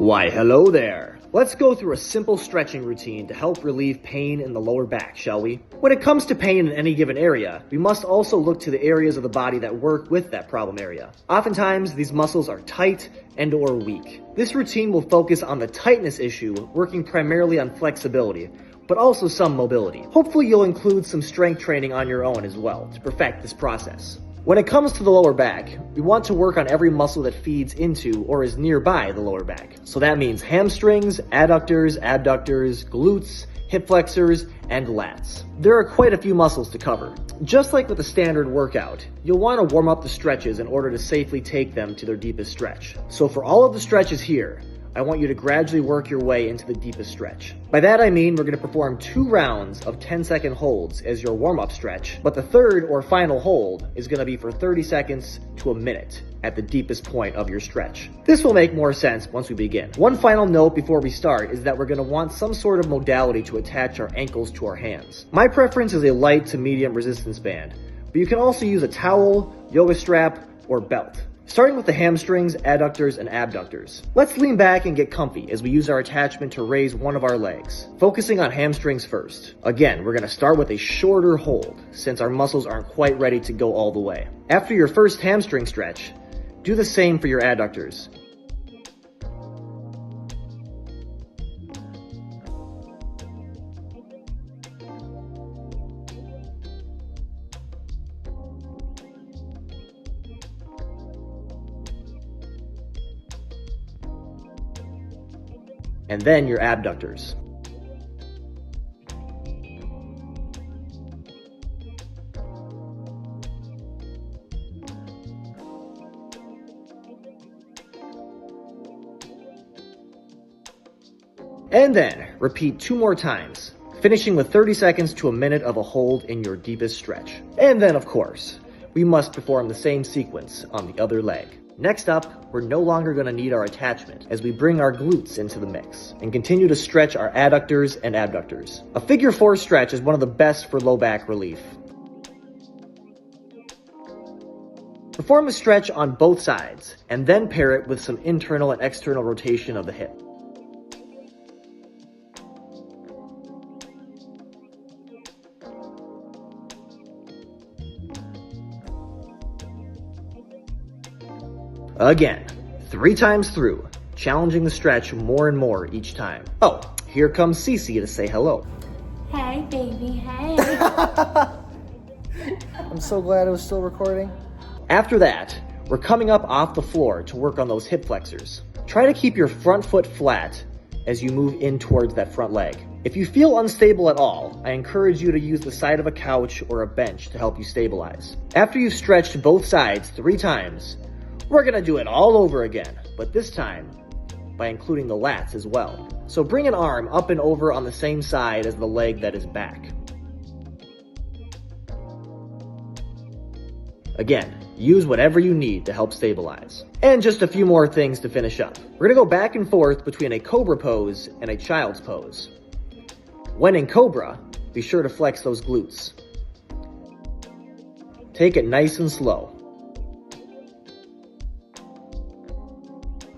Why, hello there. Let's go through a simple stretching routine to help relieve pain in the lower back, shall we? When it comes to pain in any given area, we must also look to the areas of the body that work with that problem area. Oftentimes, these muscles are tight and/or weak. This routine will focus on the tightness issue, working primarily on flexibility, but also some mobility. Hopefully you'll include some strength training on your own as well to perfect this process. When it comes to the lower back, we want to work on every muscle that feeds into or is nearby the lower back. So that means hamstrings, adductors, abductors, glutes, hip flexors, and lats. There are quite a few muscles to cover. Just like with a standard workout, you'll want to warm up the stretches in order to safely take them to their deepest stretch. So for all of the stretches here, I want you to gradually work your way into the deepest stretch. By that I mean we're going to perform 2 rounds of 10-second holds as your warm-up stretch, but the third or final hold is going to be for 30 seconds to a minute at the deepest point of your stretch. This will make more sense once we begin. One final note before we start is that we're going to want some sort of modality to attach our ankles to our hands. My preference is a light to medium resistance band, but you can also use a towel, yoga strap, or belt. Starting with the hamstrings, adductors, and abductors. Let's lean back and get comfy as we use our attachment to raise one of our legs. Focusing on hamstrings first. Again, we're going to start with a shorter hold since our muscles aren't quite ready to go all the way. After your first hamstring stretch, do the same for your adductors. And then your abductors. And then repeat 2 more times, finishing with 30 seconds to a minute of a hold in your deepest stretch. And then of course, we must perform the same sequence on the other leg. Next up, we're no longer going to need our attachment as we bring our glutes into the mix and continue to stretch our adductors and abductors. A figure 4 stretch is one of the best for low back relief. Perform a stretch on both sides and then pair it with some internal and external rotation of the hip. Again, 3 times through, challenging the stretch more and more each time. Oh, here comes Cece to say hello. Hey, baby, hey. I'm so glad it was still recording. After that, we're coming up off the floor to work on those hip flexors. Try to keep your front foot flat as you move in towards that front leg. If you feel unstable at all, I encourage you to use the side of a couch or a bench to help you stabilize. After you've stretched both sides 3 times, we're gonna do it all over again, but this time by including the lats as well. So bring an arm up and over on the same side as the leg that is back. Again, use whatever you need to help stabilize. And just a few more things to finish up. We're gonna go back and forth between a cobra pose and a child's pose. When in cobra, be sure to flex those glutes. Take it nice and slow.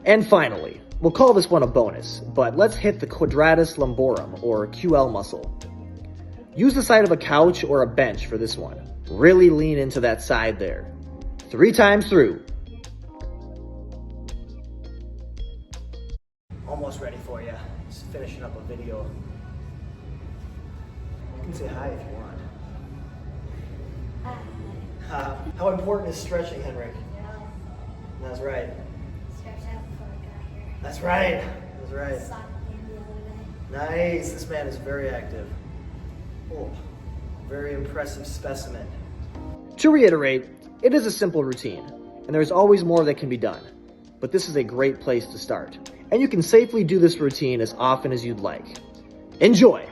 And finally, we'll call this one a bonus, but let's hit the Quadratus Lumborum, or QL muscle. Use the side of a couch or a bench for this one. Really lean into that side there. 3 times through. Almost ready for you. Just finishing up a video. You can say hi if you want. Hi. How important is stretching, Henrik? No. That's right. Stretched out before I got here. That's right. That's right. Soccer game the other day. Nice. This man is very active. Oh, very impressive specimen. To reiterate, it is a simple routine, and there's always more that can be done. But this is a great place to start. And you can safely do this routine as often as you'd like. Enjoy!